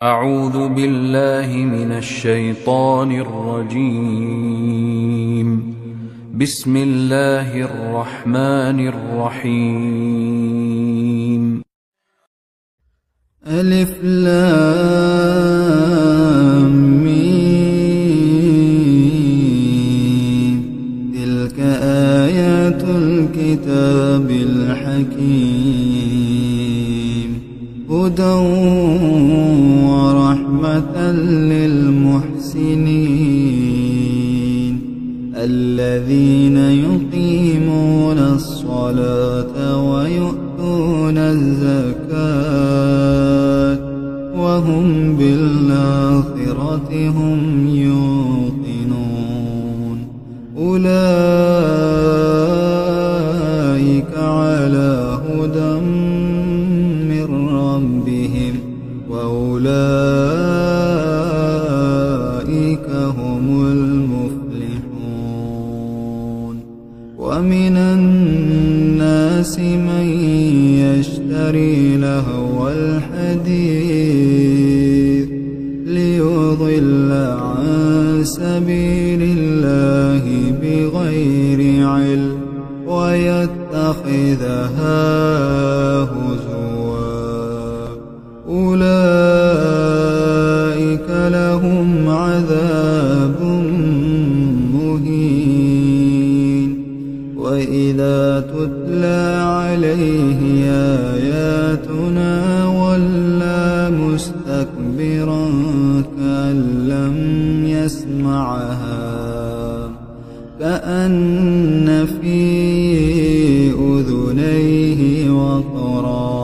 أعوذ بالله من الشيطان الرجيم. بسم الله الرحمن الرحيم. ألف لام ميم. تلك آيات الكتاب الحكيم، هدى ورحمة للمحسنين الذين يقيمون الصلاة ويؤتون الزكاة وهم بالآخرة هم يوقنون. أولئك على هدى من ربهم وأولئك هم المفلحون. ومن الناس من يشتري لهو الحديث ليضل عن سبيل الله بغير علم ويتخذها هزوا. أولئك لهم عذاب مهين. وإذا تتلى عليه آياتنا ولى مستكبرا كأن لم يسمعها، كأن في أذنيه وقرا.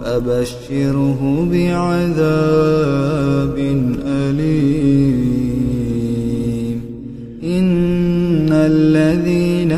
فبشره بعذاب أليم. إن الذين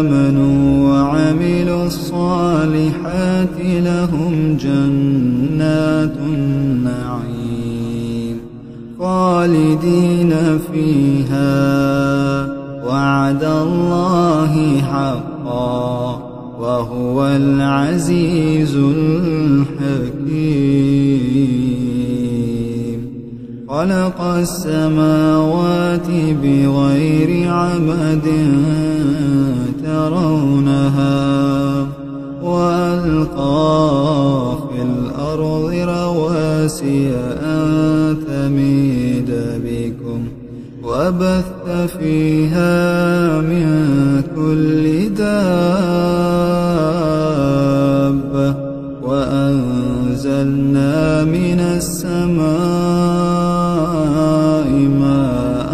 آمنوا وعملوا الصالحات لهم جنات النعيم خالدين فيها، وعد الله حقا وهو العزيز الحكيم. خلق السماوات بغير عمد ترونها وألقى في الأرض رواسي أن تميد بكم وبث فيها من كل دابة وأنزلنا من السماء ماء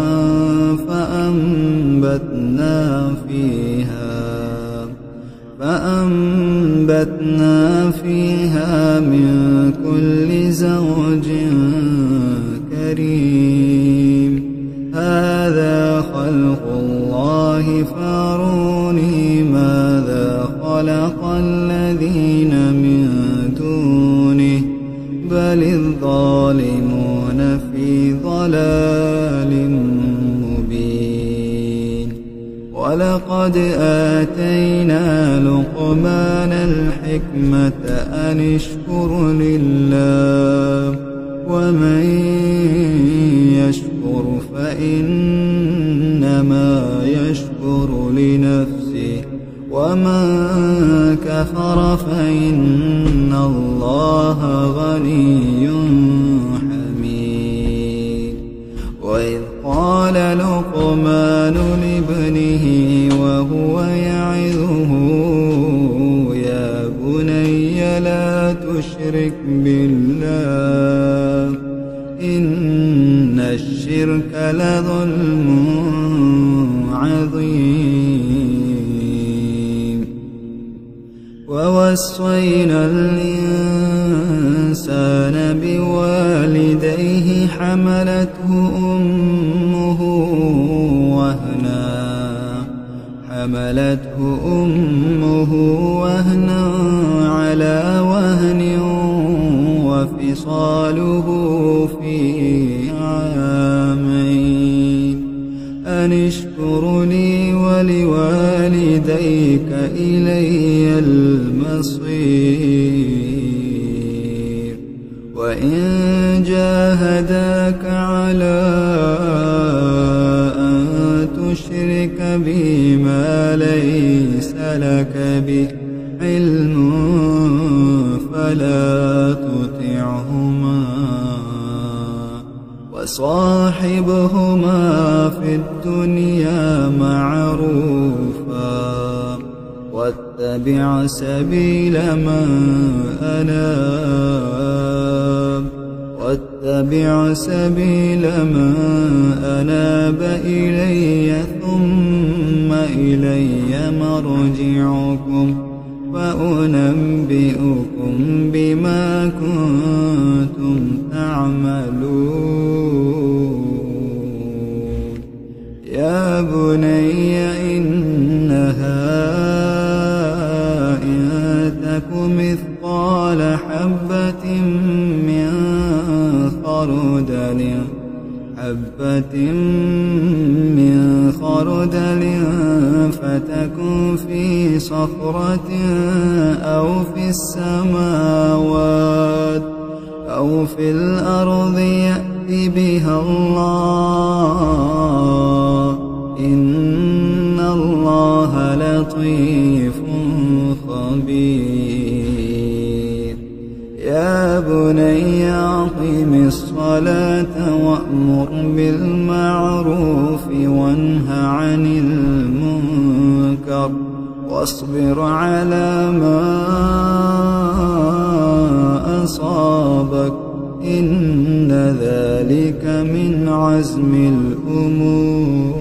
فأنبتنا فيها من كل زوج كريم. هذا خلق الله فاروني ماذا خلق الذين من دونه بل الظالمون في ضلال مبين. ولقد آتينا لقمان الحكمة أن اشكر لله ومن يشكر فإنما يشكر لنفسه ومن كفر فإن الله غني حميد. وإذ قال لقمان لابنه وهو يعظه يا بني لا تشرك بالله إن الشرك لظلم عظيم. ووصينا الإنسان بوالديه حملته أمه وهنا على وهن وفصاله في عامين أن اشكر لي ولوالديك إلي المصير. وإن جاهداك على أن تشرك بي ما ليس لك به علم فلا تطعهما وصاحبهما في الدنيا معروفا واتبع سبيل من أناب إلي ثم إلي مرجعكم فأنبئكم بما كنتم تعملون يا بني إنها إن تك مثقال حبة من خردل فتكن في صخرة أو في السماوات أو في الأرض يأت بها الله إن الله لطيف خبير يا بني أقم الصلاة وأمر بالمعروف وانه عن المنكر واصبر على ما أصابك إن ذلك من عزم الأمور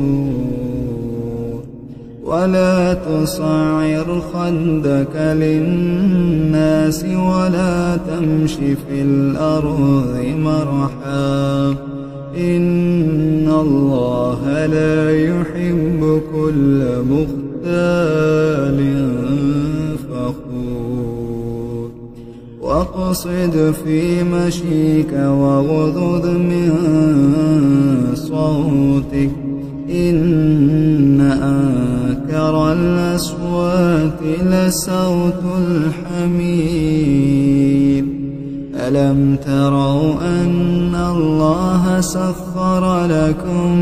ولا تصعر خدك للناس ولا تمش في الأرض مرحا إن الله لا يحب كل مختال فخور واقصد في مشيك واغضض من صوتك إن أنكر الأصوات لصوت الحمير ألم تروا أن الله سخر لكم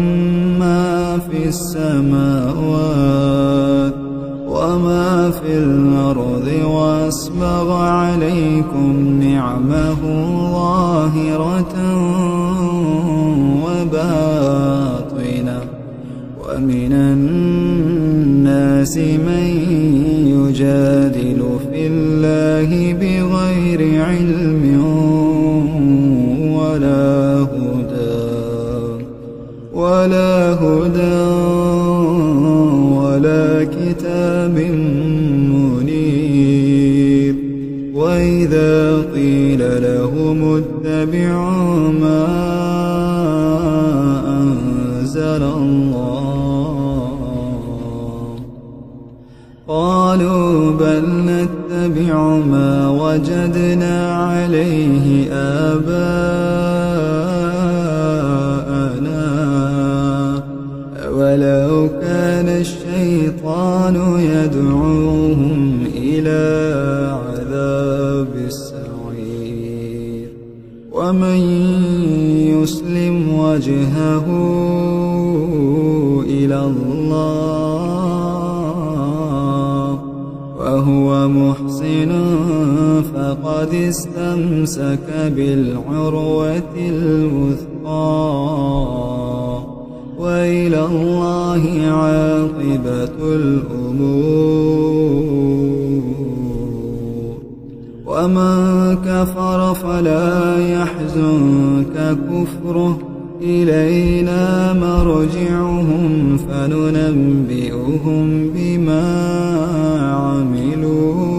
ما في السماوات وما في الأرض وأسبغ عليكم نعمه ظاهرة وباطنة ومن الناس من يجادل في الله بغير علم ولا هدى ولا كتاب منير وإذا قيل لهم اتبعوا ما أنزل الله قالوا بل نتبع ما وجدنا عليه آباءنا ولو كان الشيطان يدعوهم إلى عذاب السعير ومن يسلم وجهه إلى الله وهو محسن فقد استمسك بالعروة الوثقى وإلى الله عاقبة الأمور ومن كفر فلا يحزنك كفره إلينا مرجعهم فننبئهم بما عملوا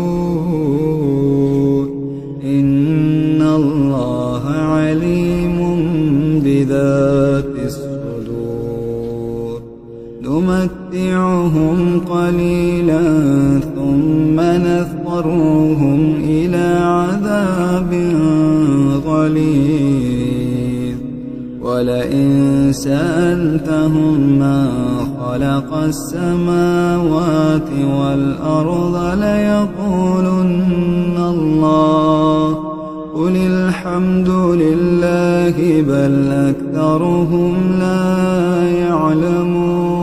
إن الله عليم بذات الصدور نمتعهم قليلا ثم نضطرهم إلى عذاب غليظ ولئن سألتهم من خلق السماوات والأرض ليقولن الله قل الحمد لله بل أكثرهم لا يعلمون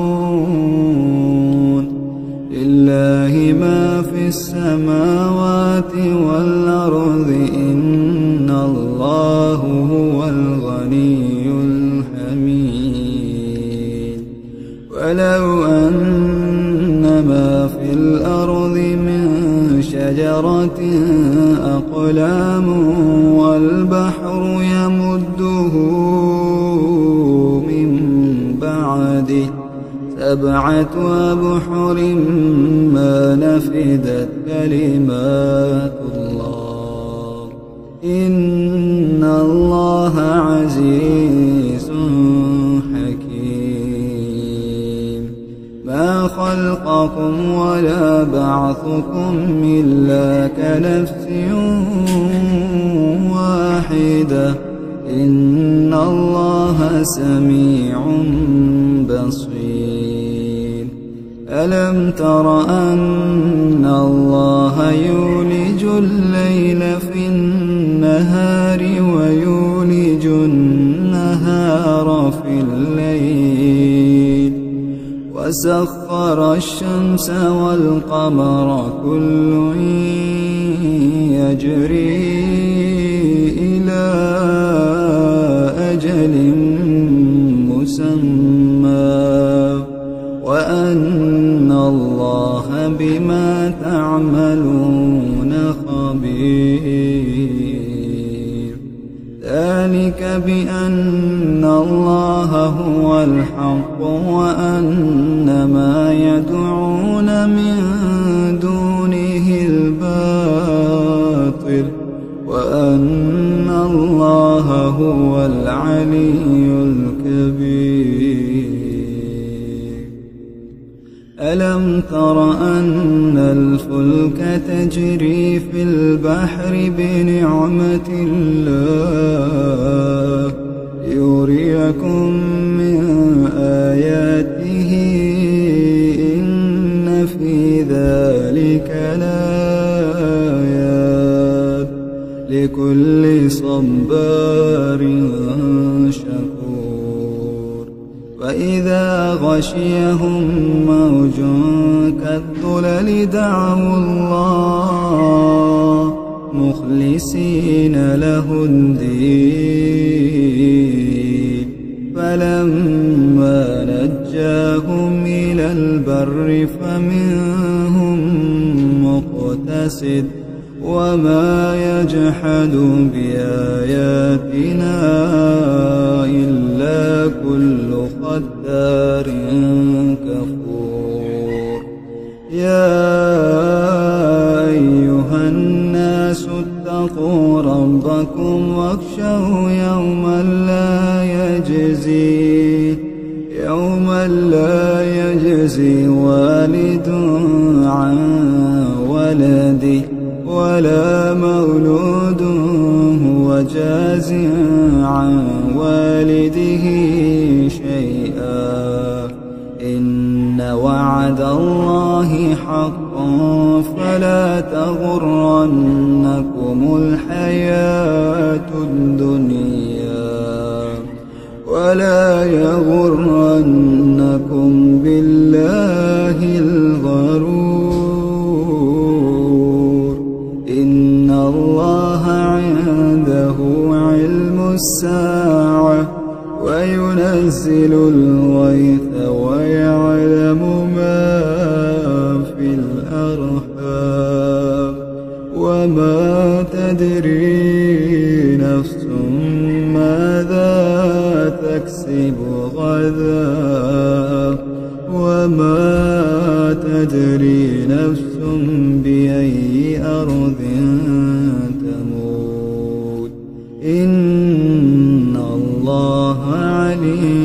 لله ما في السماوات والأرض إن الله هو الغني الحميد ولو أن ما في الأرض من شجرة أقلام والبحر يمده من بعده 7 أبحر ما نفدت كلمات الله إن الله عزيز حكيم ما خلقكم ولا بعثكم إلا كنفس واحدة إن الله سميع بصير ألم تر أن الله يولج الليل في النهار ويولج النهار في الليل وسخر الشمس والقمر كل يجري إلى أجل مسمى وأن الله بما تعملون خبير ذلك بأن الله هو الحق وأن ما يدعون من دونه الباطل وأن الله هو العلي الكبير ألم تر أن الفلك تجري في البحر بنعمة الله ليريكم من آياته إن في ذلك لآيات لكل صبار شكور وإذا غشيهم موج كالظلل دعوا الله مخلصين له الدين فلما نجاهم إلى البر فمنهم مقتصد وما يجحد بآياتنا إلا كل ختار كفور يا أيها الناس اتقوا ربكم واخشوا يوما لا يجزي والد عن ولده ولا مولود هو جاز عن والده شيئا إن وعد الله حق فلا تغرنكم الحياة الدنيا ولا يغرنكم بالله الغرور إن الله عنده علم الساعة وينزل الغيث ويعلم ما في الأرحام وما تدري نفس ماذا تكسب غدا وما تدري نفس بأي أرض تموت إن الله عليم